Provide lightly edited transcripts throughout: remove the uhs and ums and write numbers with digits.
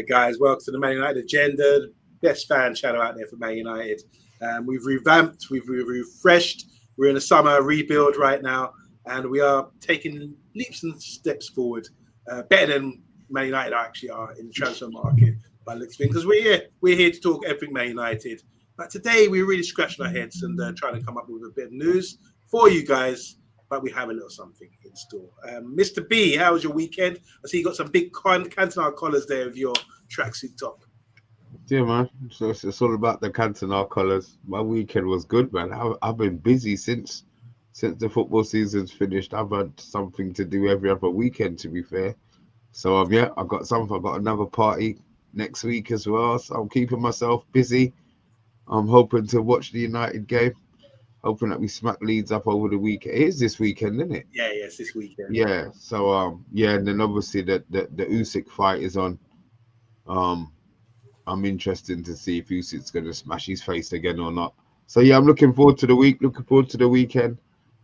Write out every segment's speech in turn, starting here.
right, guys, welcome to the Man United Agenda, best fan channel out there for Man United. We've revamped, we've refreshed. We're in a summer rebuild right now, and we are taking leaps and steps forward, better than Man United actually are in the transfer market by the looks of things. Because we're here to talk everything Man United. But today we're really scratching our heads and trying to come up with a bit of news for you guys. But we have a little something in store. Mr. B, how was your weekend? I see you got some big Cantona collars there with your tracksuit top. Yeah, man. So it's all about the Cantona colours. My weekend was good, man. I've been busy since the football season's finished. I've had something to do every other weekend, to be fair. So yeah, I've got another party next week as well. So I'm keeping myself busy. I'm hoping to watch the United game. Hoping that we smack Leeds up over the weekend. It is this weekend, isn't it? Yeah, it's this weekend. Yeah. So yeah, and then obviously the Usyk fight is on. I'm interested to see if Usyk's going to smash his face again or not. So yeah, I'm looking forward to the week. Looking forward to the weekend.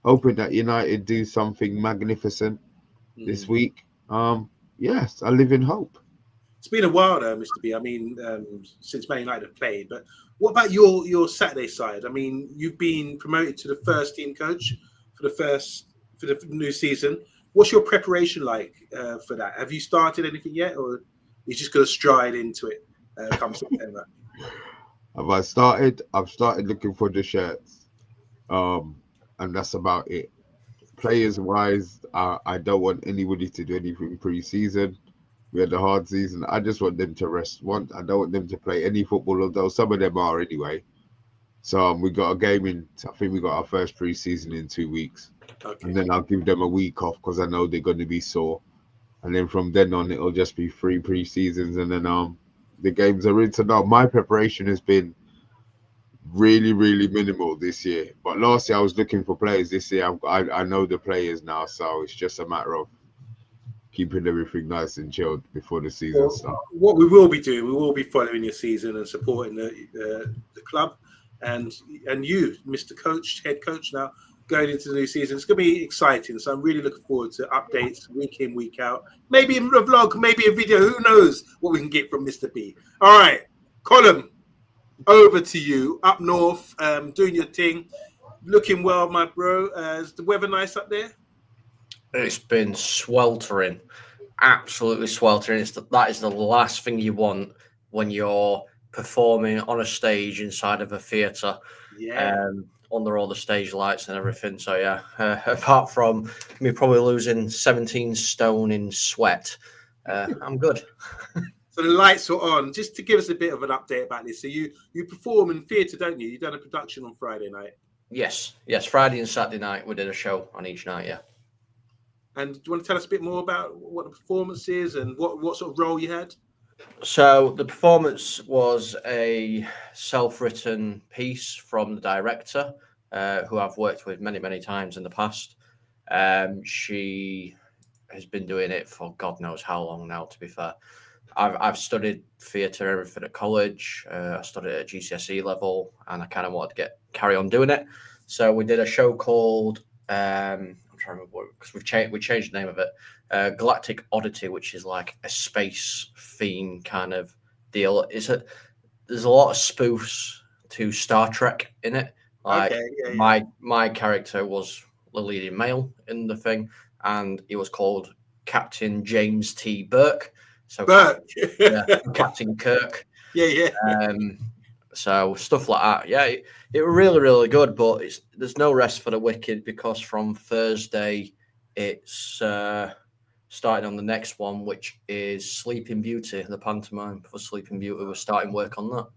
Hoping that United do something magnificent this week. Yes, I live in hope. It's been a while though, Mr. B. I mean, since Man United have played. But what about your Saturday side? I mean, you've been promoted to the first team coach for the new season. What's your preparation like for that? Have you started anything yet, or you just going to stride into it come September? Have I started? I've started looking for the shirts, and that's about it. Players wise, I don't want anybody to do anything pre-season. We had a hard season. I just want them to rest. I don't want them to play any football, although some of them are anyway. So we got a game in. I think we got our first pre-season in 2 weeks, and then I'll give them a week off because I know they're going to be sore. And then from then on, it'll just be 3 pre-seasons, and then the games are in. So now my preparation has been really, really minimal this year. But last year I was looking for players. This year I know the players now, so it's just a matter of keeping everything nice and chilled before the season starts. What we will be doing, we will be following your season and supporting the club, and you, Mr. Coach, head coach now, going into the new season. It's going to be exciting. So I'm really looking forward to updates week in, week out. Maybe a vlog, maybe a video. Who knows what we can get from Mr. B. All right, Colin, over to you. Up north, doing your thing. Looking well, my bro. Is the weather nice up there? It's been sweltering, absolutely sweltering. That is the last thing you want when you're performing on a stage inside of a theatre. Yeah. Under all the stage lights and everything. So yeah, apart from me probably losing 17 stone in sweat, I'm good. So the lights are on. Just to give us a bit of an update about this. So you perform in theatre, don't you? You've done a production on Friday night. Yes. Friday and Saturday night we did a show on each night. Yeah. And do you want to tell us a bit more about what the performance is and what sort of role you had? So the performance was a self-written piece from the director, who I've worked with many, many times in the past. She has been doing it for God knows how long now, to be fair. I've studied theatre, everything at college. I studied at GCSE level, and I kind of wanted to carry on doing it. So we did a show called I'm trying to remember because we changed the name of it. Galactic Oddity, which is like a space theme kind of deal. There's a lot of spoofs to Star Trek in it. Like my character was the leading male in the thing, and he was called Captain James T. Burke. So Captain Kirk. Yeah. So stuff like that. Yeah, it was really, really good, but there's no rest for the wicked because from Thursday it's starting on the next one, which is Sleeping Beauty, the pantomime for Sleeping Beauty. We're starting work on that.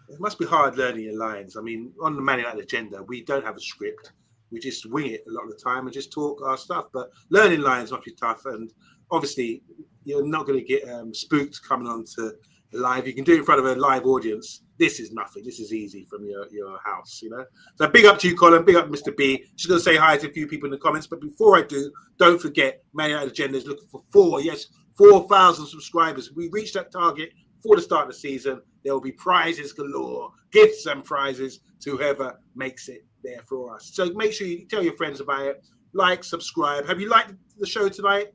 It must be hard learning your lines. I mean, on the Man United Agenda, we don't have a script. We just wing it a lot of the time and just talk our stuff. But learning lines must be tough. And obviously, you're not going to get spooked coming on to live. You can do it in front of a live audience. This is nothing. This is easy from your house, you know. So big up to you, Colin. Big up, Mr. B. Just going to say hi to a few people in the comments. But before I do, don't forget, Man United Agenda is looking for 4,000 subscribers. We reached that target before the start of the season. There will be prizes galore, gifts and prizes to whoever makes it there for us. So make sure you tell your friends about it. Like, subscribe. Have you liked the show tonight?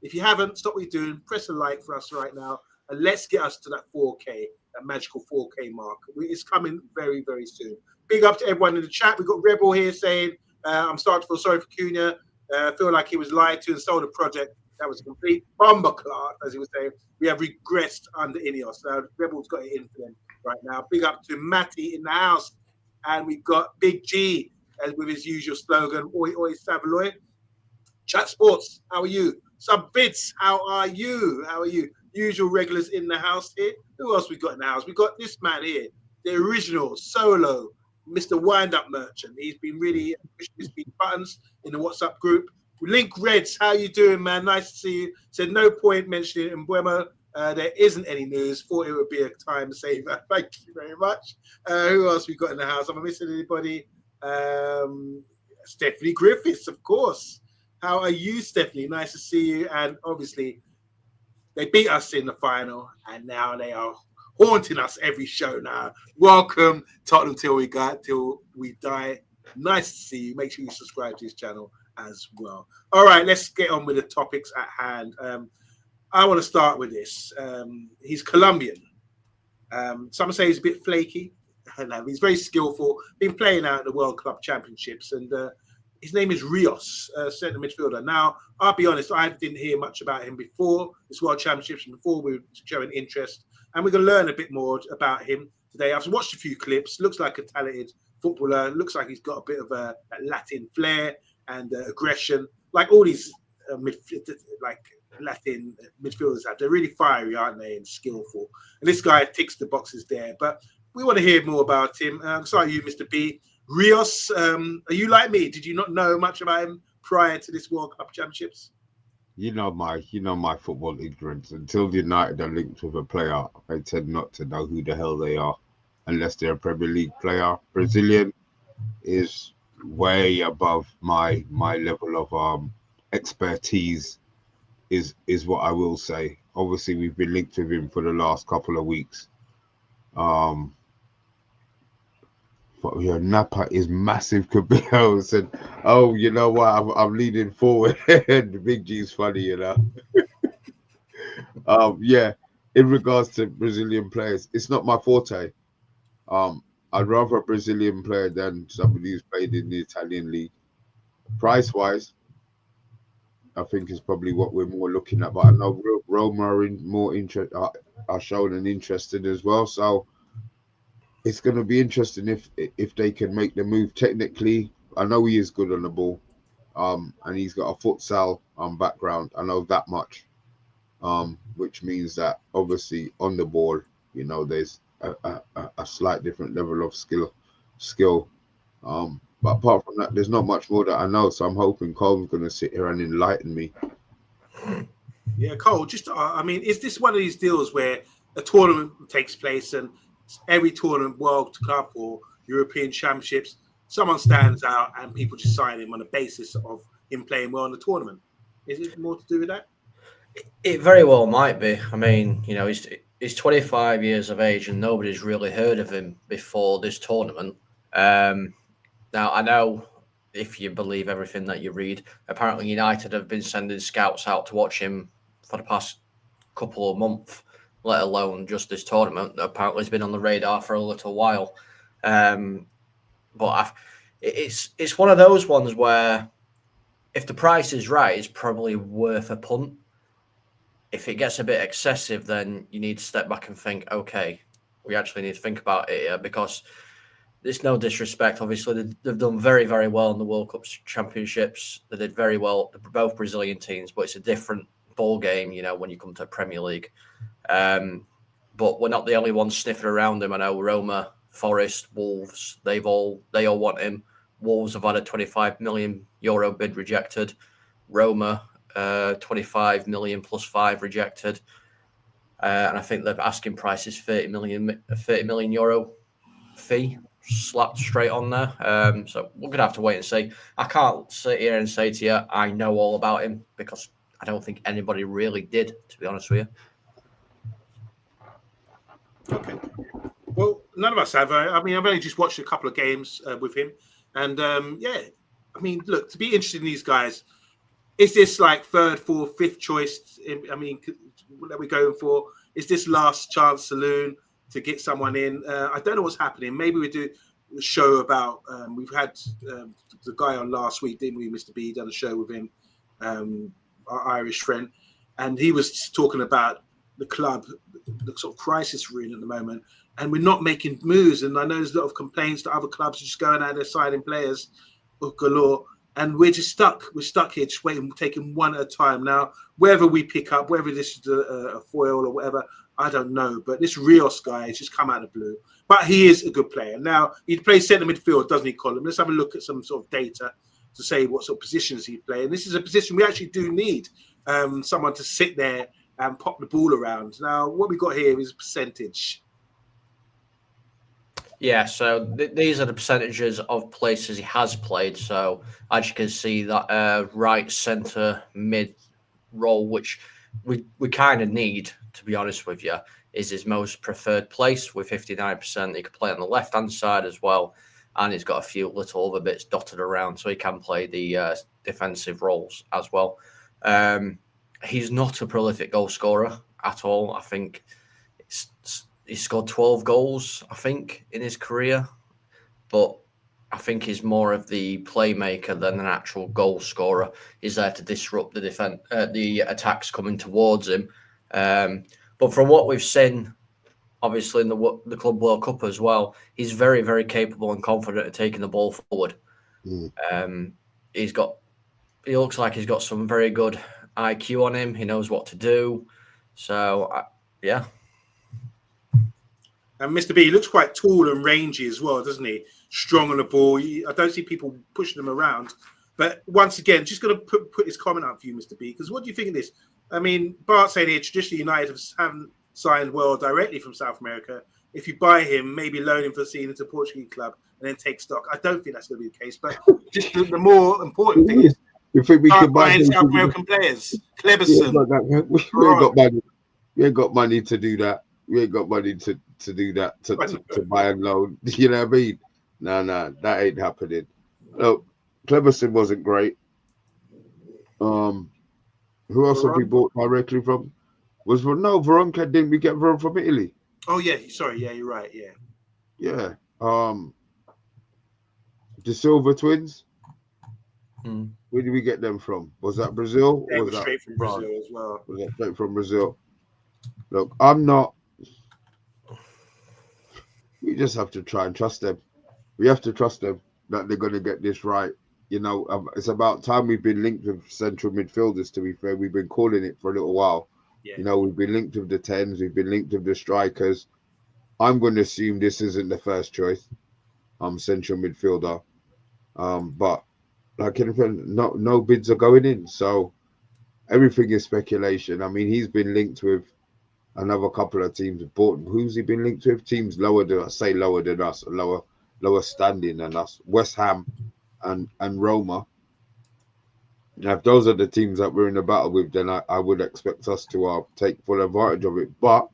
If you haven't, stop what you're doing. Press a like for us right now. and let's get us to that 4K, that magical 4K mark. It's coming very, very soon. Big up to everyone in the chat. We've got Rebel here saying, I'm starting to feel sorry for Cunha. I feel like he was lied to and sold a project that was a complete bomber clock, as he was saying. We have regressed under Ineos. Now, Rebel's got it in for them right now. Big up to Matty in the house. And we've got Big G with his usual slogan, Oi, oi, Savaloy. Chat Sports, how are you? Sub Vids, how are you? How are you? Usual regulars in the house here. Who else we got in the house? We got this man here, the original solo, Mr. Wind-Up Merchant. He's been really pushing his big buttons in the WhatsApp group. Link Reds, how you doing, man? Nice to see you. Said no point mentioning it in Buemo. There isn't any news. Thought it would be a time saver. Thank you very much. Who else we got in the house? Am I missing anybody? Stephanie Griffiths, of course. How are you, Stephanie? Nice to see you. And obviously, they beat us in the final, and now they are haunting us every show now. Welcome, Tottenham till we die. Nice to see you. Make sure you subscribe to his channel as well. All right, let's get on with the topics at hand. I want to start with this. He's Colombian. Some say he's a bit flaky. He's very skillful. Been playing out at the World Club Championships, and his name is Rios, centre midfielder. Now, I'll be honest, I didn't hear much about him before this World Championships, and before we were showing interest. And we're going to learn a bit more about him today. I've watched a few clips. Looks like a talented footballer. Looks like he's got a bit of a Latin flair and aggression, like all these Latin midfielders have. They're really fiery, aren't they, and skillful. And this guy ticks the boxes there. But we want to hear more about him. Sorry, you, Mr. B. Rios, are you like me? Did you not know much about him prior to this World Cup Championships? You know my football ignorance. Until United are linked with a player, I tend not to know who the hell they are, unless they're a Premier League player. Brazilian is way above my level of expertise. Is what I will say. Obviously, we've been linked with him for the last couple of weeks. But Napa is massive. Cabello said, "Oh, you know what? I'm leaning forward." The Big G's funny, you know. Yeah. In regards to Brazilian players, it's not my forte. I'd rather a Brazilian player than somebody who's played in the Italian league. Price-wise, I think is probably what we're more looking at. But I know Roma are showing an interest in as well. So it's going to be interesting if they can make the move. Technically, I know he is good on the ball, and he's got a futsal background. I know that much, which means that obviously on the ball, you know, there's a slight different level of skill. But apart from that, there's not much more that I know. So I'm hoping Cole's going to sit here and enlighten me. Yeah, Cole, I mean, is this one of these deals where a tournament takes place and every tournament, World Cup or European Championships, someone stands out and people just sign him on the basis of him playing well in the tournament? Is it more to do with that? It very well might be. I mean, you know, he's 25 years of age and nobody's really heard of him before this tournament. Now, I know if you believe everything that you read, apparently United have been sending scouts out to watch him for the past couple of months, let alone just this tournament. Apparently, he's been on the radar for a little while. But it's one of those ones where if the price is right, it's probably worth a punt. If it gets a bit excessive, then you need to step back and think, okay, we actually need to think about it here, because there's no disrespect. Obviously, they've done very, very well in the World Cup Championships. They did very well, both Brazilian teams, but it's a different ball game, you know, when you come to Premier League. But we're not the only ones sniffing around him. I know Roma, Forest, Wolves, they all want him. Wolves have had a €25 million bid rejected. Roma, 25 million plus 5 rejected. And I think the asking price is €30 million fee slapped straight on there. So we're going to have to wait and see. I can't sit here and say to you, I know all about him, because I don't think anybody really did, to be honest with you. Okay. Well, none of us have. I mean, I've only just watched a couple of games with him. And yeah, I mean, look, to be interested in these guys, is this like third, fourth, fifth choice? I mean, that we're going for? Is this last chance saloon to get someone in? I don't know what's happening. Maybe we do a show about. We've had the guy on last week, didn't we, Mr. B? Done a show with him, our Irish friend, and he was talking about the club, the sort of crisis we're in at the moment, and we're not making moves. And I know there's a lot of complaints that other clubs are just going out there signing players galore, and we're just stuck. We're stuck here, just waiting, taking one at a time. Now, whether we pick up, whether this is a foil or whatever, I don't know. But this Rios guy has just come out of the blue. But he is a good player. Now, he plays centre midfield, doesn't he, Colin? Let's have a look at some sort of data to say what sort of positions he plays. And this is a position we actually do need someone to sit there and pop the ball around. Now, what we got here is a percentage. Yeah, so these are the percentages of places he has played. So as you can see, that right centre mid role, which we kind of need, to be honest with you, is his most preferred place with 59%. He could play on the left-hand side as well, and he's got a few little other bits dotted around, so he can play the defensive roles as well. He's not a prolific goal scorer at all. I think he scored 12 goals, I think, in his career. But I think he's more of the playmaker than an actual goal scorer. He's there to disrupt the attacks coming towards him. But from what we've seen, obviously in the Club World Cup as well, he's very, very capable and confident at taking the ball forward. He looks like he's got some very good IQ on him. He knows what to do. So, yeah. And Mr. B, he looks quite tall and rangy as well, doesn't he? Strong on the ball. I don't see people pushing him around. But once again, just going to put this comment up for you, Mr. B, because what do you think of this? I mean, Bart saying here, traditionally United haven't signed well directly from South America. If you buy him, maybe loan him for a season to a Portuguese club and then take stock. I don't think that's going to be the case. But just the more important thing is, you think we could buy South American players? Cleberson. We ain't got money. We ain't got money to do that. We ain't got money to do that, to buy and loan. You know what I mean? No, that ain't happening. Look, Cleberson wasn't great. Who else have we bought directly from? Veronca, didn't we get Veron from Italy? Oh, yeah. Sorry. Yeah, you're right. Yeah. Yeah. The Silver Twins. Where did we get them from? Was that Brazil? They or were was straight that from Brazil as well. Was that straight from Brazil? Look, I'm not. We just have to try and trust them. We have to trust them that they're going to get this right. You know, it's about time we've been linked with central midfielders, to be fair. We've been calling it for a little while. Yeah. You know, we've been linked with the 10s. We've been linked with the strikers. I'm going to assume this isn't the first choice. Central midfielder. But like anything, no bids are going in. So everything is speculation. I mean, he's been linked with another couple of teams. Who's he been linked with? Teams lower than us, lower standing than us. West Ham and Roma. Now, if those are the teams that we're in a battle with, then I would expect us to take full advantage of it. But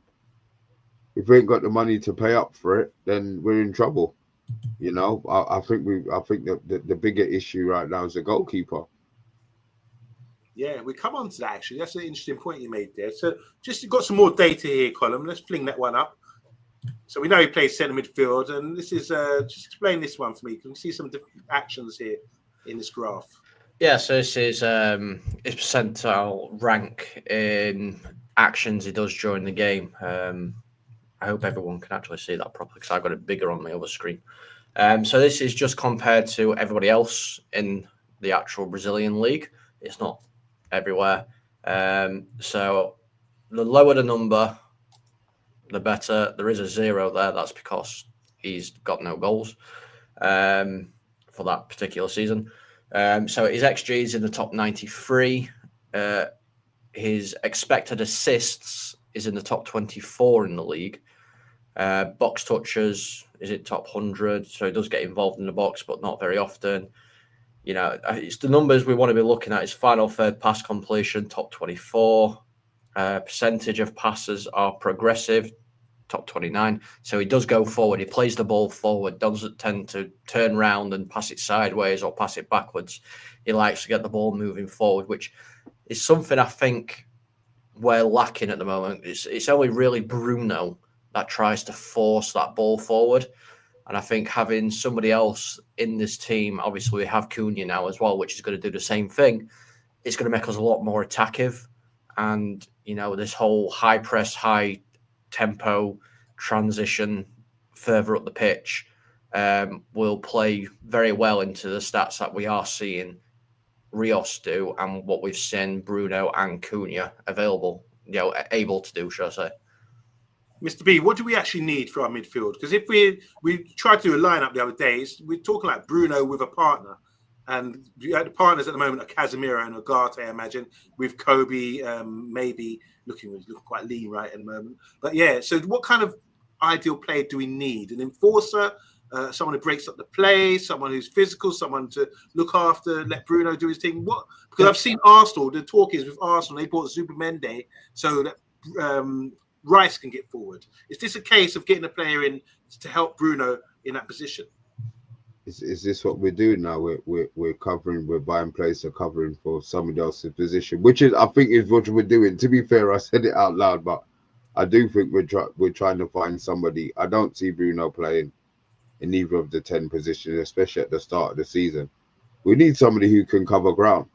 if we ain't got the money to pay up for it, then we're in trouble. You know, I think that the bigger issue right now is the goalkeeper. Yeah, we come on to that actually. That's an interesting point you made there. So just got some more data here, Colin. Let's fling that one up. So we know he plays centre midfield, and this is just explain this one for me. Can we see some different actions here in this graph? Yeah, so this is his percentile rank in actions he does during the game. I hope everyone can actually see that properly because I've got it bigger on my other screen. So this is just compared to everybody else in the actual Brazilian league. It's not everywhere. So the lower the number, the better. There is a 0 there. That's because he's got no goals for that particular season. So his XG is in the top 93. His expected assists is in the top 24 in the league. Box touches is in top 100. So he does get involved in the box, but not very often. You know, it's the numbers we want to be looking at. His final third pass completion, top 24. Percentage of passes are progressive, top 29. So he does go forward. He plays the ball forward, doesn't tend to turn around and pass it sideways or pass it backwards. He likes to get the ball moving forward, which is something I think we're lacking at the moment. It's only really Bruno that tries to force that ball forward. And I think having somebody else in this team, obviously we have Cunha now as well, which is going to do the same thing. It's going to make us a lot more attackive. And, this whole high press, high tempo transition further up the pitch will play very well into the stats that we are seeing Rios do and what we've seen Bruno and Cunha able to do, should I say. Mr. B, what do we actually need for our midfield? Because if we tried to do a lineup the other days, we're talking like Bruno with a partner. And the partners at the moment are Casemiro and Ugarte, I imagine, with Kobe maybe looking quite lean right at the moment. But yeah, so what kind of ideal player do we need? An enforcer, someone who breaks up the play, someone who's physical, someone to look after, let Bruno do his thing? What? Because I've seen Arsenal, the talk is with Arsenal, they bought Zubimendi so that Rice can get forward. Is this a case of getting a player in to help Bruno in that position? Is this what we're doing now? We're covering, we're buying players to covering for somebody else's position, which is, I think, is what we're doing. To be fair, I said it out loud, but I do think we're trying to find somebody. I don't see Bruno playing in either of the 10 positions, especially at the start of the season. We need somebody who can cover ground,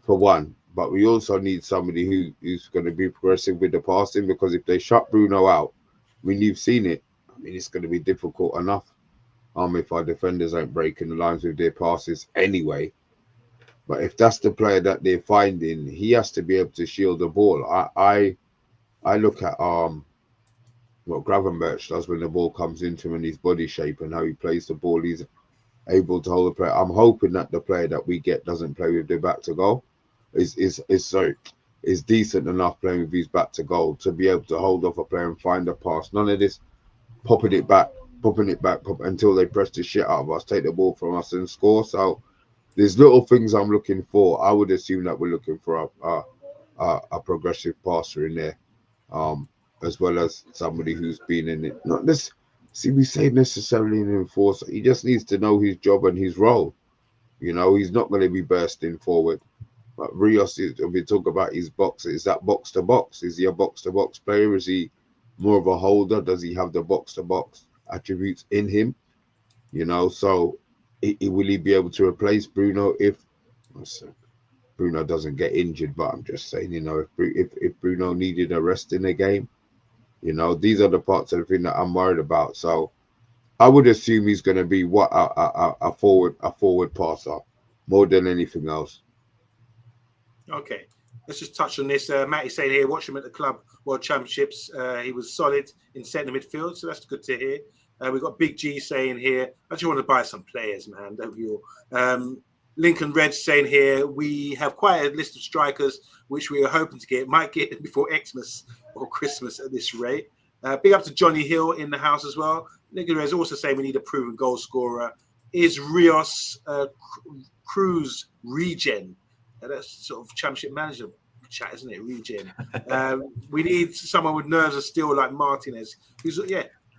for one, but we also need somebody who's going to be progressive with the passing, because if they shut Bruno out, I mean, you've seen it. I mean, it's going to be difficult enough. If our defenders aren't breaking the lines with their passes anyway. But if that's the player that they're finding, he has to be able to shield the ball. I look at what Gravenberch does when the ball comes into him and his body shape and how he plays the ball. He's able to hold the player. I'm hoping that the player that we get doesn't play with their back to goal. Is decent enough playing with his back to goal to be able to hold off a player and find a pass. None of this popping it back until they press the shit out of us, take the ball from us and score. So there's little things I'm looking for. I would assume that we're looking for a progressive passer in there, as well as somebody who's been in it. Not this. See, we say necessarily an enforcer. He just needs to know his job and his role. He's not going to be bursting forward. But Rios, if we talk about his box, is that box to box? Is he a box to box player? Is he more of a holder? Does he have the box to box attributes in him? So will he be able to replace Bruno if Bruno doesn't get injured? But I'm just saying, if Bruno needed a rest in the game, these are the parts of the thing that I'm worried about. So I would assume he's going to be a forward passer more than anything else. Okay, let's just touch on this. Matty's saying here, watch him at the Club World Championships. He was solid in centre midfield, so that's good to hear. We've got Big G saying here, I just want to buy some players, man, don't we all? Lincoln Red saying here, we have quite a list of strikers which we are hoping to get. Might get before Xmas or Christmas at this rate. Big up to Johnny Hill in the house as well. Lincoln Red is also saying we need a proven goal scorer. Is Rios Cruz regen? That's sort of championship manager chat, isn't it? Regen. We need someone with nerves of steel like Martinez, who's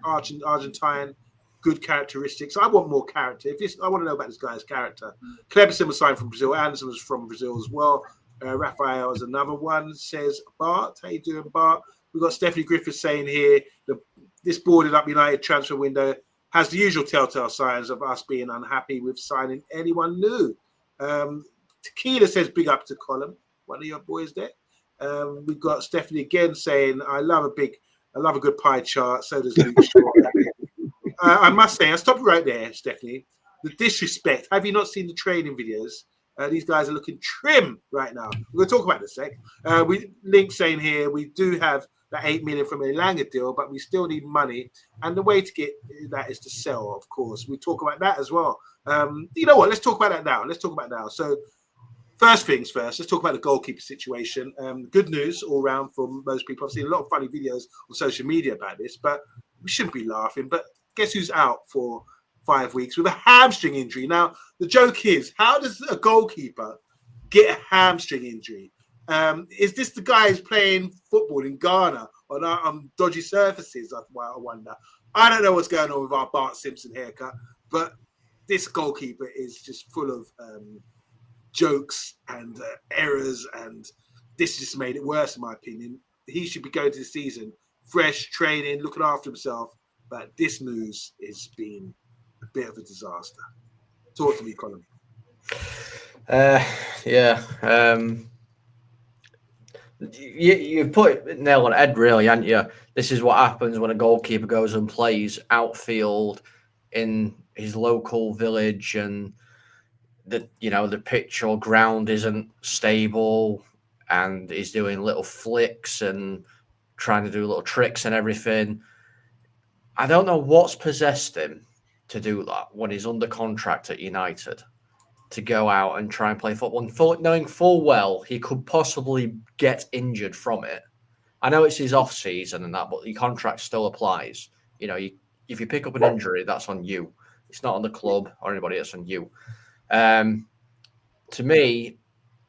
Argentine, good characteristics. I want more character. I want to know about this guy's character. Cleberson was signed from Brazil. Anderson was from Brazil as well. Raphael is another one. Says Bart, how you doing, Bart? We've got Stephanie Griffith saying here this boarded up United transfer window has the usual telltale signs of us being unhappy with signing anyone new. Tequila says big up to Colin, one of your boys there. We've got Stephanie again saying, I love a good pie chart. So does Luke Shaw. I must say, I'll stop right there, Stephanie. The disrespect. Have you not seen the training videos? These guys are looking trim right now. We're going to talk about it in a sec. Link saying here, we do have that 8 million from a Elanga deal, but we still need money. And the way to get that is to sell, of course. We talk about that as well. You know what? Let's talk about that now. So first things first, let's talk about the goalkeeper situation. Good news all around for most people. I've seen a lot of funny videos on social media about this, but we shouldn't be laughing. But guess who's out for 5 weeks with a hamstring injury? Now, the joke is, how does a goalkeeper get a hamstring injury? Is this the guy who's playing football in Ghana on dodgy surfaces? I wonder. I don't know what's going on with our Bart Simpson haircut, but this goalkeeper is just full of jokes and errors and this just made it worse, in my opinion. He should be going to the season fresh, training, looking after himself. But this news has been a bit of a disaster. Talk to me, Colin. Yeah. You put it nail on head, really, haven't you? This is what happens when a goalkeeper goes and plays outfield in his local village, and the pitch or ground isn't stable, and he's doing little flicks and trying to do little tricks and everything. I don't know what's possessed him to do that when he's under contract at United, to go out and try and play football, knowing full well he could possibly get injured from it. I know it's his off season and that, but the contract still applies. If you pick up an injury, that's on you. It's not on the club or anybody. It's on you. To me,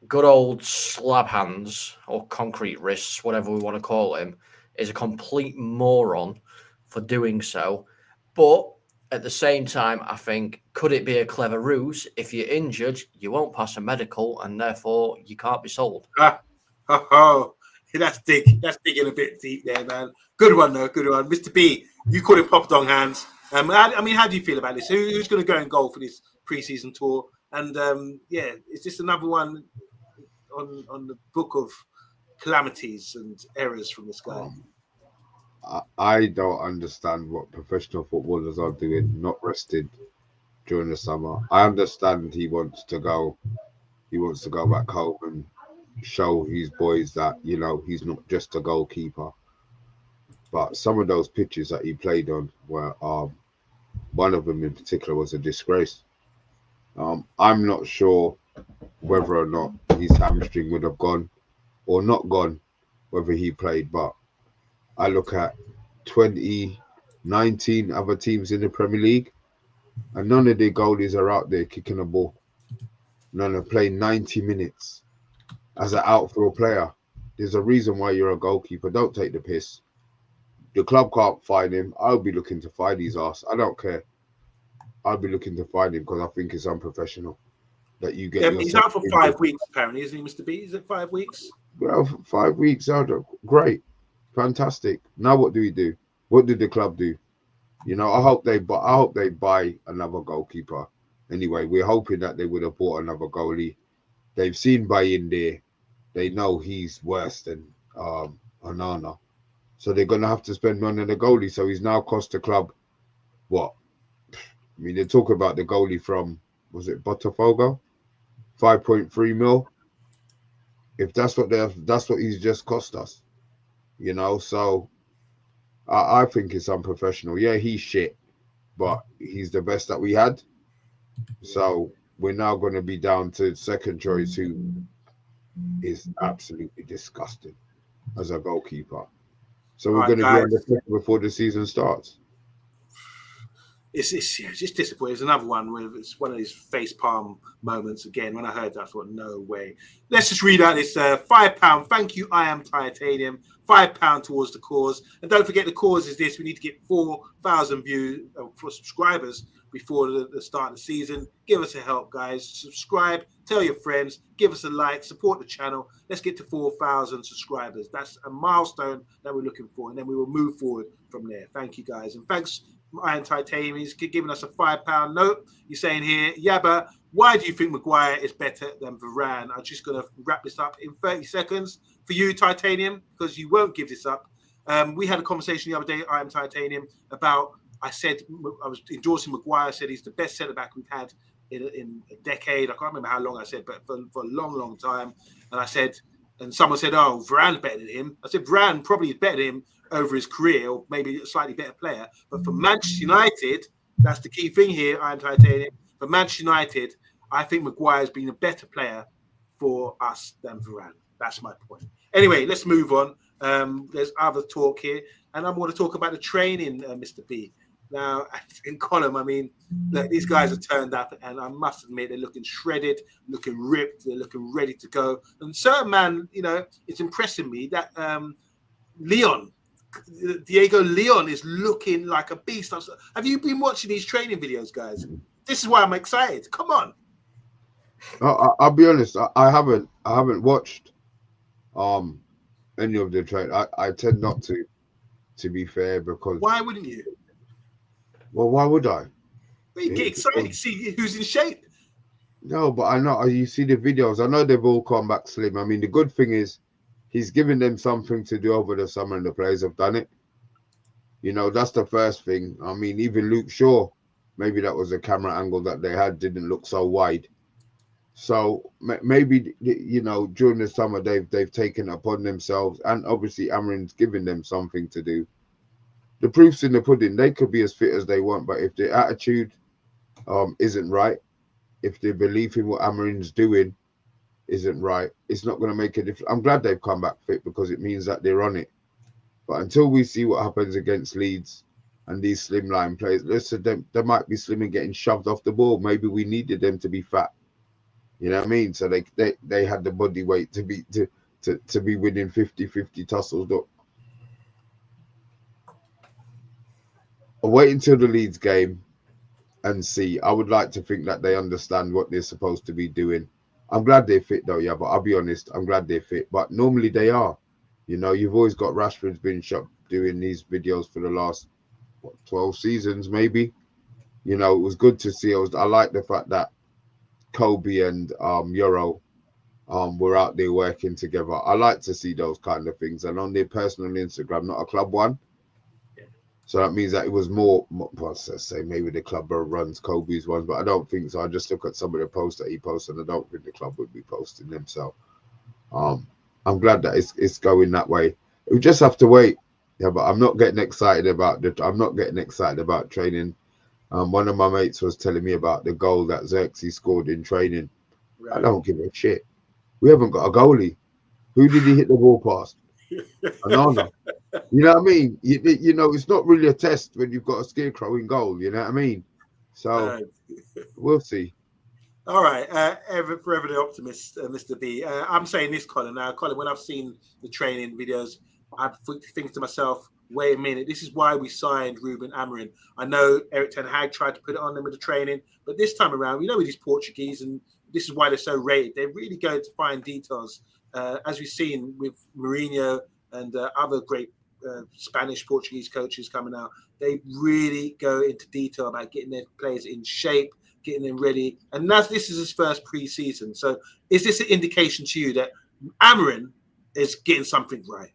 good old slab hands or concrete wrists, whatever we want to call him, is a complete moron for doing so. But at the same time, I think, could it be a clever ruse? If you're injured, you won't pass a medical, and therefore you can't be sold. That's digging a bit deep there, man. Good one, though. Good one. Mr. B, you call it Popdong hands. How do you feel about this? Who's going to go in goal for this pre-season tour? And, is this another one on the book of calamities and errors from this guy? I don't understand what professional footballers are doing, not rested during the summer. I understand he wants to go back home and show his boys that, he's not just a goalkeeper. But some of those pitches that he played on were, one of them in particular was a disgrace. I'm not sure whether or not his hamstring would have gone or not gone, whether he played, but I look at 19 other teams in the Premier League, and none of their goalies are out there kicking a ball. None are playing 90 minutes as an outfield player. There's a reason why you're a goalkeeper. Don't take the piss. The club can't find him. I'll be looking to find his ass. I don't care. I'll be looking to find him because I think it's unprofessional that you get. He's out for 5 weeks, apparently, isn't he, Mr. B? Is it 5 weeks? Well, 5 weeks out. Great. Fantastic. Now what do we do? What did the club do? I hope they buy another goalkeeper. Anyway, we're hoping that they would have bought another goalie. They've seen Bayinde. They know he's worse than Onana. So they're gonna have to spend money on the goalie. So he's now cost the club what? They talk about the goalie from, was it Botafogo? 5.3 mil. If that's what he's just cost us. So I think it's unprofessional. Yeah, he's shit, but he's the best that we had. So we're now going to be down to second choice, who is absolutely disgusting as a goalkeeper. So we're going to be on the fifth before the season starts. It's just disappointing. It's another one where it's one of these face palm moments again. When I heard that, I thought, no way. Let's just read out this £5. Thank you, I am Titanium. £5 towards the cause. And don't forget, the cause is this. We need to get 4,000 views for subscribers before the start of the season. Give us a help, guys. Subscribe, tell your friends, give us a like, support the channel. Let's get to 4,000 subscribers. That's a milestone that we're looking for. And then we will move forward from there. Thank you, guys. And thanks, Iron Titanium. He's giving us a £5 note. You're saying here, Yabba, why do you think Maguire is better than Varane? I'm just going to wrap this up in 30 seconds for you, Titanium, because you won't give this up. We had a conversation the other day, Iron Titanium, about, I said, I was endorsing Maguire. I said he's the best centre-back we've had in a decade. I can't remember how long I said, but for a long, long time. And I said, and someone said, oh, Varane's better than him. I said, Varane probably is better than him over his career, or maybe a slightly better player. But for Manchester United, that's the key thing here, Iron Titanium. For Manchester United, I think Maguire's been a better player for us than Varane. That's my point. Anyway, let's move on. There's other talk here, and I want to talk about the training, Mr. B. Now, in column, look, these guys are turned up, and I must admit, they're looking shredded, looking ripped, they're looking ready to go. And certain man, it's impressing me that Diego Leon is looking like a beast. Have you been watching these training videos, guys? This is why I'm excited. Come on. I'll be honest. I haven't watched any of the train. I tend not to be fair, because Why wouldn't you? well, why would I? Well, you get excited. You see who's in shape. No, but I know you see the videos. I know they've all come back slim. I mean, the good thing is he's giving them something to do over the summer, and the players have done it. That's the first thing. I mean, even Luke Shaw, maybe that was a camera angle that they had, didn't look so wide. So maybe during the summer they've taken it upon themselves, and obviously Amarin's giving them something to do. The proof's in the pudding. They could be as fit as they want, but if their attitude isn't right, if their belief in what Amarin's doing isn't right, it's not going to make a difference. I'm glad they've come back fit, because it means that they're on it. But until we see what happens against Leeds and these slimline players, listen, they might be slim and getting shoved off the ball. Maybe we needed them to be fat. You know what I mean? So they had the body weight to be winning 50-50 tussles. Look, I'll wait until the Leeds game and see. I would like to think that they understand what they're supposed to be doing. I'm glad they're fit though, yeah, but I'll be honest, I'm glad they're fit. But normally they are. You've always got Rashford's been shot doing these videos for the last 12 seasons, maybe. It was good to see. I like the fact that Kobe and Euro were out there working together. I like to see those kind of things, and on their personal Instagram, not a club one. So that means that it was more, well, let's say maybe the club runs Kobe's ones, but I don't think so. I just look at some of the posts that he posts, and I don't think the club would be posting them. So I'm glad that it's going that way. We just have to wait. Yeah, but I'm not getting excited about training. One of my mates was telling me about the goal that Xerxes scored in training. Right. I don't give a shit. We haven't got a goalie. Who did he hit the ball past? Anana. You know what I mean? It's not really a test when you've got a scarecrow in goal. You know what I mean? So we'll see. All right, forever the optimist, Mr. B. I'm saying this, Colin. Now, Colin, when I've seen the training videos, I think to myself, wait a minute, this is why we signed Ruben Amorim. I know Eric Ten Hag tried to put it on them with the training, but this time around, with these Portuguese, and this is why they're so rated. They're really going to find details, as we've seen with Mourinho and other great Spanish, Portuguese coaches coming out. They really go into detail about getting their players in shape, getting them ready. And this is his first pre-season. So is this an indication to you that Amorim is getting something right?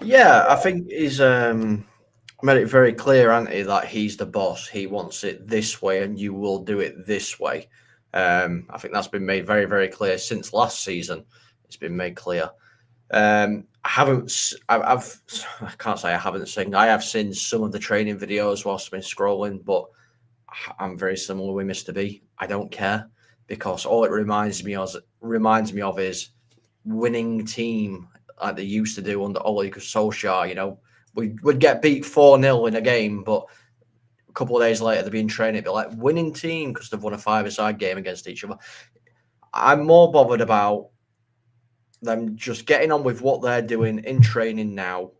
Yeah, I think he's made it very clear, hasn't he, that he's the boss. He wants it this way and you will do it this way. I think that's been made very, very clear since last season. It's been made clear. I can't say I haven't seen. I have seen some of the training videos whilst I've been scrolling, but I'm very similar with Mr. B. I don't care, because all it reminds me of is winning team like they used to do under Ole Solskjaer. We'd get beat 4-0 in a game, but a couple of days later they'd be in training, it'd be like winning team because they've won a 5-a-side game against each other. I'm more bothered about them just getting on with what they're doing in training now.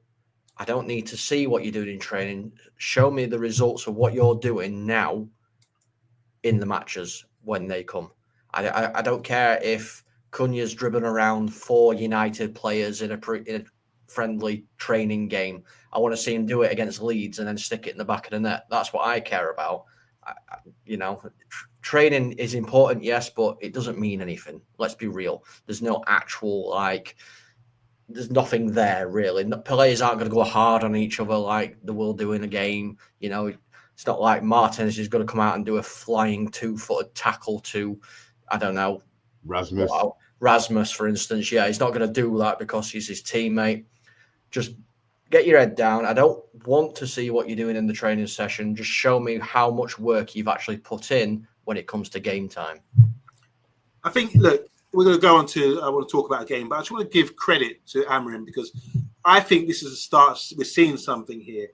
I don't need to see what you're doing in training. Show me the results of what you're doing now in the matches when they come. I don't care if Cunha's dribbling around 4 United players in a friendly training game. I want to see him do it against Leeds and then stick it in the back of the net. That's what I care about. Training is important, yes, but it doesn't mean anything. Let's be real. There's no actual, there's nothing there, really. Players aren't going to go hard on each other like they will do in a game. It's not like Martinez is going to come out and do a flying 2-footed tackle to, I don't know, Rasmus, for instance. Yeah, he's not going to do that because he's his teammate. Just get your head down. I don't want to see what you're doing in the training session. Just show me how much work you've actually put in when it comes to game time. I think, look, we're going to go on to, I want to talk about a game, but I just want to give credit to Amorim because I think this is a start. We're seeing something here.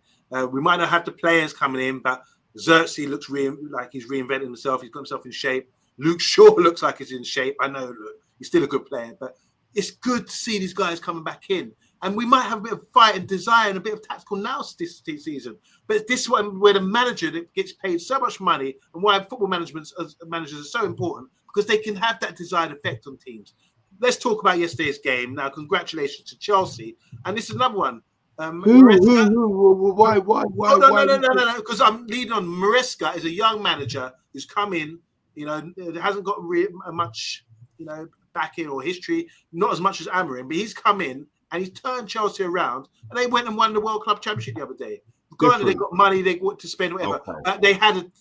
We might not have the players coming in, but Xerxes looks like he's reinventing himself. He's got himself in shape. Luke Shaw looks like he's in shape. I know he's still a good player, but it's good to see these guys coming back in. And we might have a bit of fight and desire and a bit of tactical nous this season. But this one, where the manager that gets paid so much money, and why football managers are so important, because they can have that desired effect on teams. let's talk about yesterday's game. Now, congratulations to Chelsea. And this is another one. Who? Why? Oh, no. Because I'm leading on. Maresca is a young manager who's come in, hasn't got much, backing or history, not as much as Amorim, but he's come in and he's turned Chelsea around, and they went and won the World Club Championship the other day. Granted, they got money, they want to spend whatever. Okay.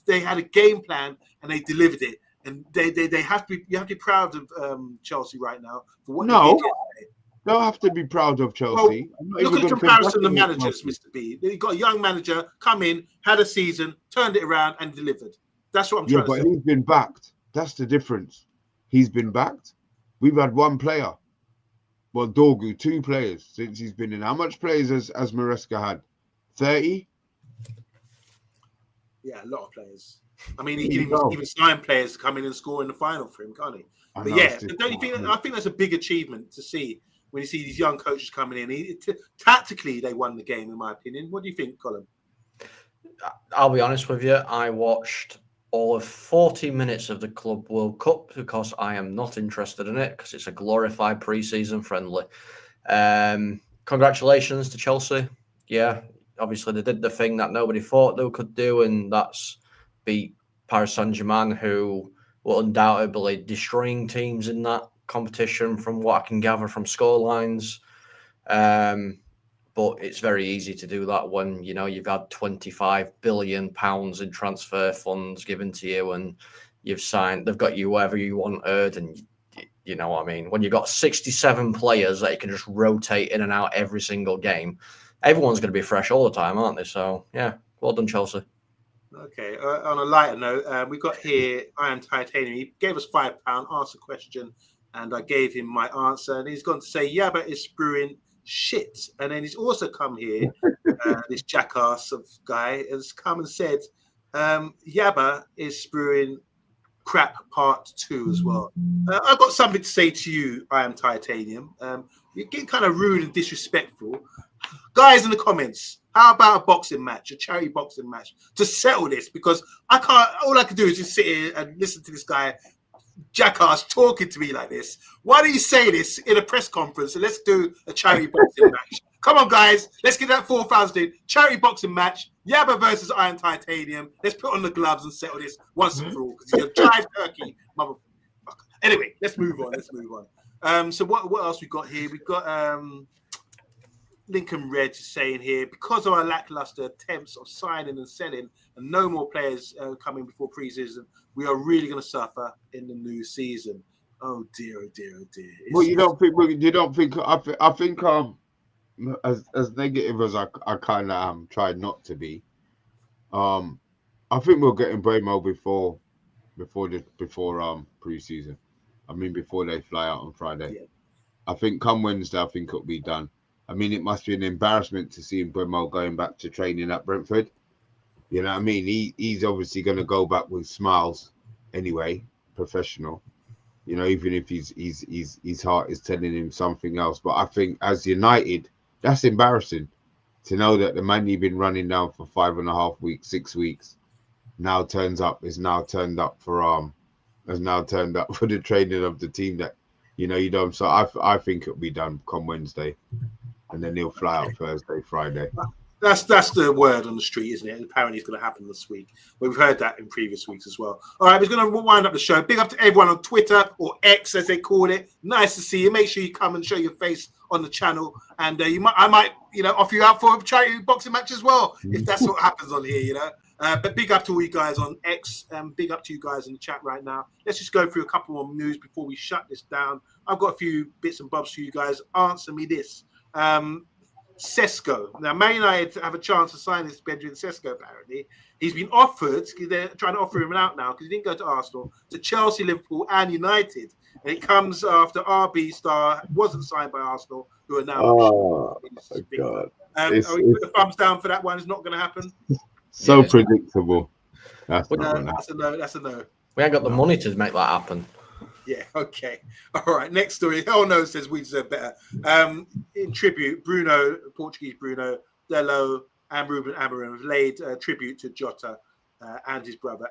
They had a game plan and they delivered it. And they have to be, you have to be proud of Chelsea right now for what they did yesterday. Don't have to be proud of Chelsea. Well, look at the comparison of managers, Mr. B. You got a young manager come in, had a season, turned it around, and delivered. That's what I'm trying to say. Yeah, but he's been backed. That's the difference. He's been backed. We've had one player. Well, Dorgu, 2 players since he's been in. How much players has Maresca had? 30? Yeah, a lot of players. I mean, he can even sign players to come in and score in the final for him, can't he? But yeah, don't you think? I think that's a big achievement to see when you see these young coaches coming in. Tactically, they won the game, in my opinion. What do you think, Colin? I'll be honest with you. I watched all of 40 minutes of the Club World Cup because I am not interested in it because it's a glorified pre-season friendly. Congratulations to Chelsea. Yeah, obviously they did the thing that nobody thought they could do, and that's beat Paris Saint-Germain, who were undoubtedly destroying teams in that competition from what I can gather from scorelines. But it's very easy to do that when, you've had £25 billion in transfer funds given to you and they've got you wherever you want and you know what I mean? When you've got 67 players that you can just rotate in and out every single game, everyone's going to be fresh all the time, aren't they? So, yeah, well done, Chelsea. Okay, on a lighter note, we got here Iron Titanium. He gave us £5, asked a question, and I gave him my answer. And he's gone to say, Yaba is spewing shit. And then he's also come here, this jackass of guy, has come and said, Yaba is spewing crap part 2 as well. I've got something to say to you, Iron Titanium. You're getting kind of rude and disrespectful. Guys in the comments, how about a boxing match, a charity boxing match to settle this? Because all I can do is just sit here and listen to this guy, jackass, talking to me like this. Why don't you say this in a press conference and let's do a charity boxing match? Come on, guys, let's get that 4,000 charity boxing match. Yaba versus Iron Titanium. Let's put on the gloves and settle this once and for all. Because you're a jive turkey, motherfucker. Anyway, let's move on. So what else we got here? We've got Lincoln Red saying here, because of our lackluster attempts of signing and selling and no more players coming before pre-season, we are really going to suffer in the new season. Oh dear, oh dear, oh dear. Well, you don't think, I think, as negative as I kind of tried not to be, I think we're getting Bremo before pre-season. I mean, before they fly out on Friday. Yeah. I think come Wednesday, I think it'll be done. I mean, it must be an embarrassment to see Bremo going back to training at Brentford. You know what I mean? He's obviously going to go back with smiles anyway, professional. Even if his heart is telling him something else. But I think as United, that's embarrassing to know that the man you've been running down for 5.5 weeks, 6 weeks, now turned up for the training of the team that you don't. So I think it'll be done come Wednesday. And then he'll fly out Thursday, Friday. That's the word on the street, isn't it? And apparently it's going to happen this week. But we've heard that in previous weeks as well. All right, we're going to wind up the show. Big up to everyone on Twitter, or X as they call it. Nice to see you. Make sure you come and show your face on the channel. And I might offer you out for a charity boxing match as well, if that's what happens on here, But big up to all you guys on X. Big up to you guys in the chat right now. Let's just go through a couple more news before we shut this down. I've got a few bits and bobs for you guys. Answer me this. Sesko. Now, Man United have a chance to sign this Benjamin Sesko, apparently. He's been offered, they're trying to offer him out now because he didn't go to Arsenal, to Chelsea, Liverpool, and United. And it comes after RB Star wasn't signed by Arsenal, who are now. Oh, God. Are we putting a thumbs down for that one? It's not going to happen. So predictable. That's a no. We ain't got the money to make that happen. Yeah, okay. All right, next story. Hell no says we deserve better. In tribute, Portuguese Bruno, Delo, and Ruben Amorim have laid tribute to Jota and his brother,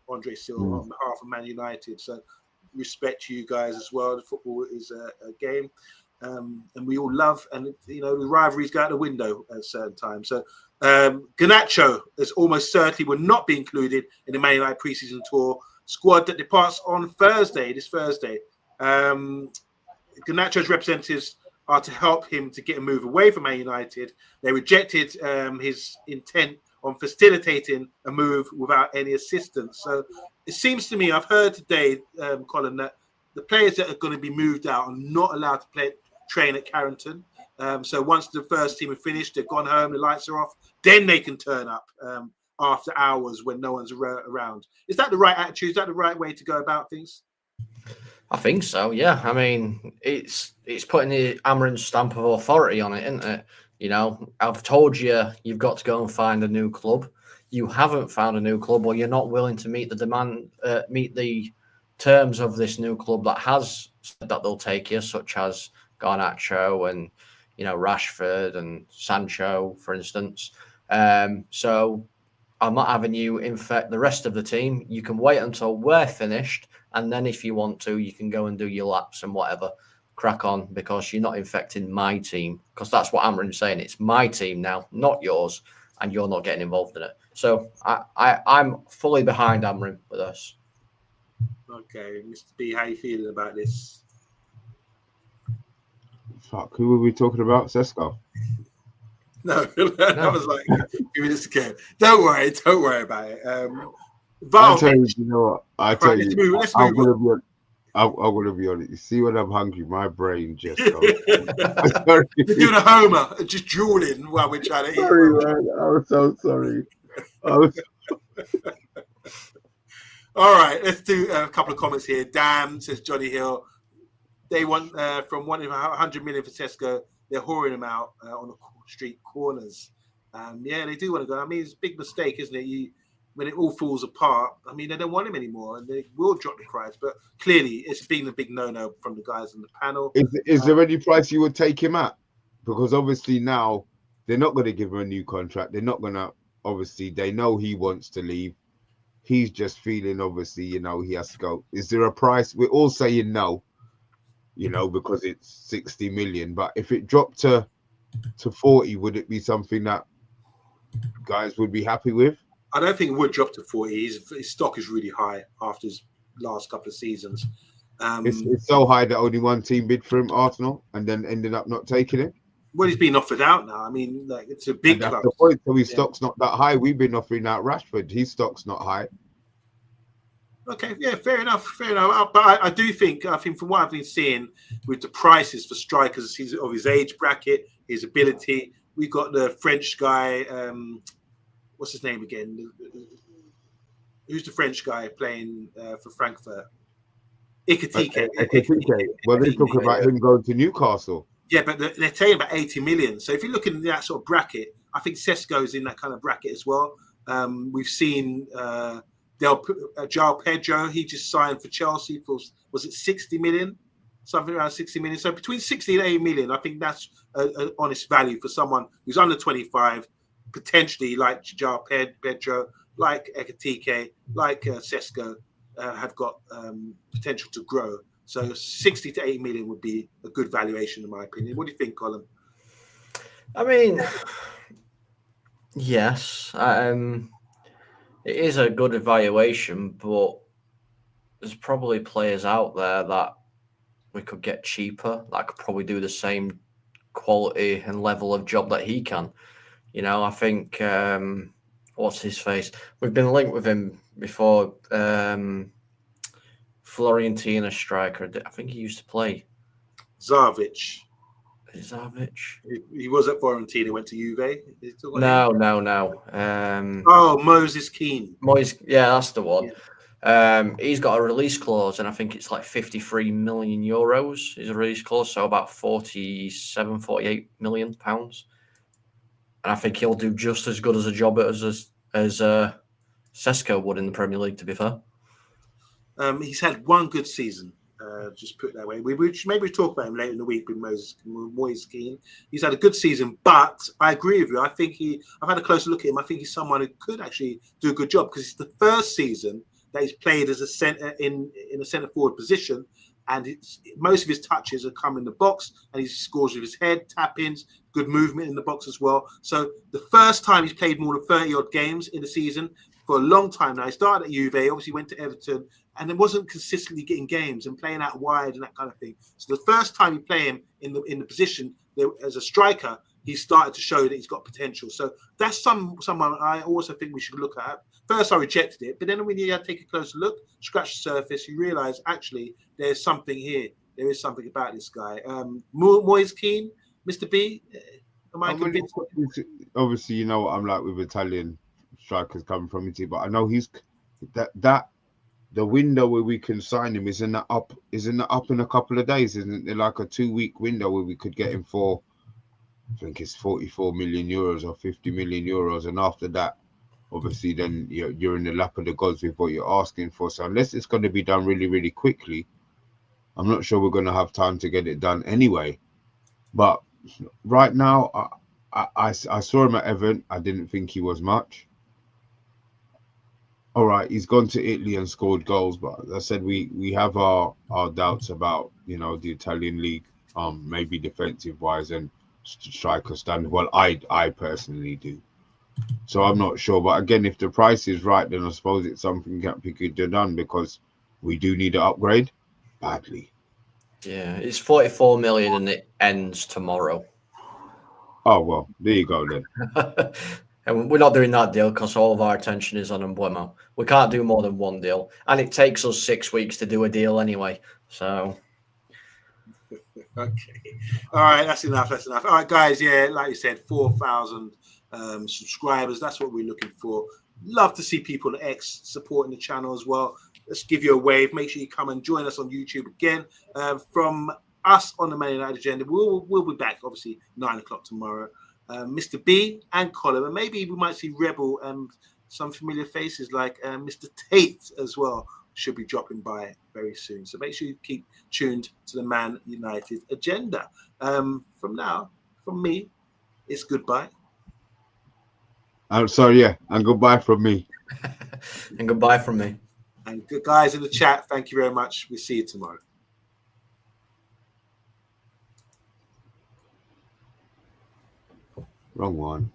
Andre Silva, on behalf of Man United. So respect to you guys as well. The football is a game, and we all love, and the rivalries go out the window at certain times. So Garnacho is almost certainly will not be included in the Man United preseason tour squad that departs on this Thursday. Garnacho's representatives are to help him to get a move away from Man United. They rejected his intent on facilitating a move without any assistance. So it seems to me, I've heard today, Colin, that the players that are going to be moved out are not allowed to train at Carrington. So once the first team are finished, they've gone home, the lights are off, then they can turn up after hours when no one's around. Is that the right attitude? Is that the right way to go about things? I think so, yeah. I mean, it's putting the Amarin stamp of authority on it, isn't it? I've told you you've got to go and find a new club. You haven't found a new club, or you're not willing to meet the terms of this new club that has said that they'll take you, such as Garnacho and Rashford and Sancho, for instance. So I'm not having you infect the rest of the team. You can wait until we're finished, and then if you want to, you can go and do your laps and whatever, crack on, because you're not infecting my team. Because that's what Amarin's saying. It's my team now, not yours, and you're not getting involved in it. So I'm fully behind Amarin with us. Okay, Mr. B, how are you feeling about this? Fuck, who were we talking about? Sesko? No, I was like, give me this again. Don't worry about it. I'll tell you, what? Let's move on. I'm gonna be honest. You see, when I'm hungry, my brain just goes. You're doing a Homer, just drooling while we're trying to eat. Sorry, man. I'm so sorry. All right, let's do a couple of comments here. Damn, says Johnny Hill. They want from 100 million for Sesko. They're whoring him out on the street corners. Yeah, they do want to go. I mean, it's a big mistake, isn't it? When it all falls apart, I mean, they don't want him anymore, and they will drop the price. But clearly, it's been a big no-no from the guys on the panel. Is there any price you would take him at? Because obviously now they're not going to give him a new contract. They're not going to. Obviously, they know he wants to leave. He's just feeling, obviously, he has to go. Is there a price? We're all saying no, because it's 60 million. But if it dropped to 40, would it be something that guys would be happy with? I don't think it would drop to 40. His stock is really high after his last couple of seasons. It's so high that only one team bid for him, Arsenal, and then ended up not taking it. Well, he's been offered out now. I mean, it's a big club. That's the point. So his stock's not that high. We've been offering out Rashford. His stock's not high. Okay, yeah, fair enough. But I do think, from what I've been seeing with the prices for strikers of his age bracket, his ability, we've got the French guy. What's his name again? Who's the French guy playing for Frankfurt? Ekitike. Well, they're talking about him going to Newcastle. Yeah, but they're saying about 80 million. So if you're looking at that sort of bracket, I think Sesko's in that kind of bracket as well. We've seen João Pedro. He just signed for Chelsea for, was it 60 million? Something around 60 million. So between 60 and 80 million, I think that's an honest value for someone who's under 25, potentially like João Pedro, like Ekitike, like Sesko, have got potential to grow. So 60 to 80 million would be a good valuation, in my opinion. What do you think, Colin? I mean, yes, it is a good evaluation, but there's probably players out there that we could get cheaper that could probably do the same quality and level of job that he can. I think, what's his face? We've been linked with him before. Fiorentina striker. I think he used to play. Zavic. He was at Fiorentina, went to Juve. No. Moses Keane. Yeah, that's the one. Yeah. He's got a release clause, and I think it's like 53 million euros is a release clause, so about 48 million pounds. And I think he'll do just as good as a job as Sesko would in the Premier League, to be fair. He's had one good season, just put it that way. Maybe we talk about him later in the week with Moise Keane. He's had a good season, but I agree with you. I think I've had a closer look at him. I think he's someone who could actually do a good job because it's the first season that he's played as a centre in a centre forward position, and most of his touches have come in the box, and he scores with his head, tap-ins, good movement in the box as well. So the first time he's played more than 30 odd games in the season for a long time now. He started at Juve, obviously went to Everton, and then wasn't consistently getting games and playing out wide and that kind of thing. So the first time you play him in the position as a striker, he started to show that he's got potential. So that's someone I also think we should look at. First, I rejected it, but then when you take a closer look, scratch the surface, you realise actually there's something here. There is something about this guy. Moise Keane, Mr. B, am I convinced? Obviously, you know what I'm like with Italian strikers coming from Italy, but I know he's that the window where we can sign him is in the up in a couple of days, isn't it? Like a 2-week window where we could get him for, I think it's 44 million euros or 50 million euros, and after that, obviously, then you're in the lap of the gods with what you're asking for. So unless it's going to be done really, really quickly, I'm not sure we're going to have time to get it done anyway. But right now, I saw him at Everton. I didn't think he was much. All right, he's gone to Italy and scored goals, but as I said, we have our doubts about the Italian league, maybe defensive wise and striker standard. Well, I personally do. So I'm not sure, but again, if the price is right, then I suppose it's something that we could do done, because we do need an upgrade badly. Yeah, it's 44 million and it ends tomorrow. Oh well, there you go then. And we're not doing that deal because all of our attention is on Mbeumo. We can't do more than one deal, and it takes us 6 weeks to do a deal anyway. So, okay, all right, that's enough. All right, guys. Yeah, like you said, 4,000 subscribers. That's what we're looking for. Love to see people at X supporting the channel as well. Let's give you a wave. Make sure you come and join us on YouTube again. From us on the Man United Agenda, we'll be back obviously 9 o'clock tomorrow. Mr. B and Colin, and maybe we might see Rebel and some familiar faces like Mr. Tate as well should be dropping by very soon. So make sure you keep tuned to the Man United Agenda. From me, it's goodbye. I'm sorry, yeah, and goodbye from me. And goodbye from me. And good guys in the chat, thank you very much. We'll see you tomorrow. Wrong one.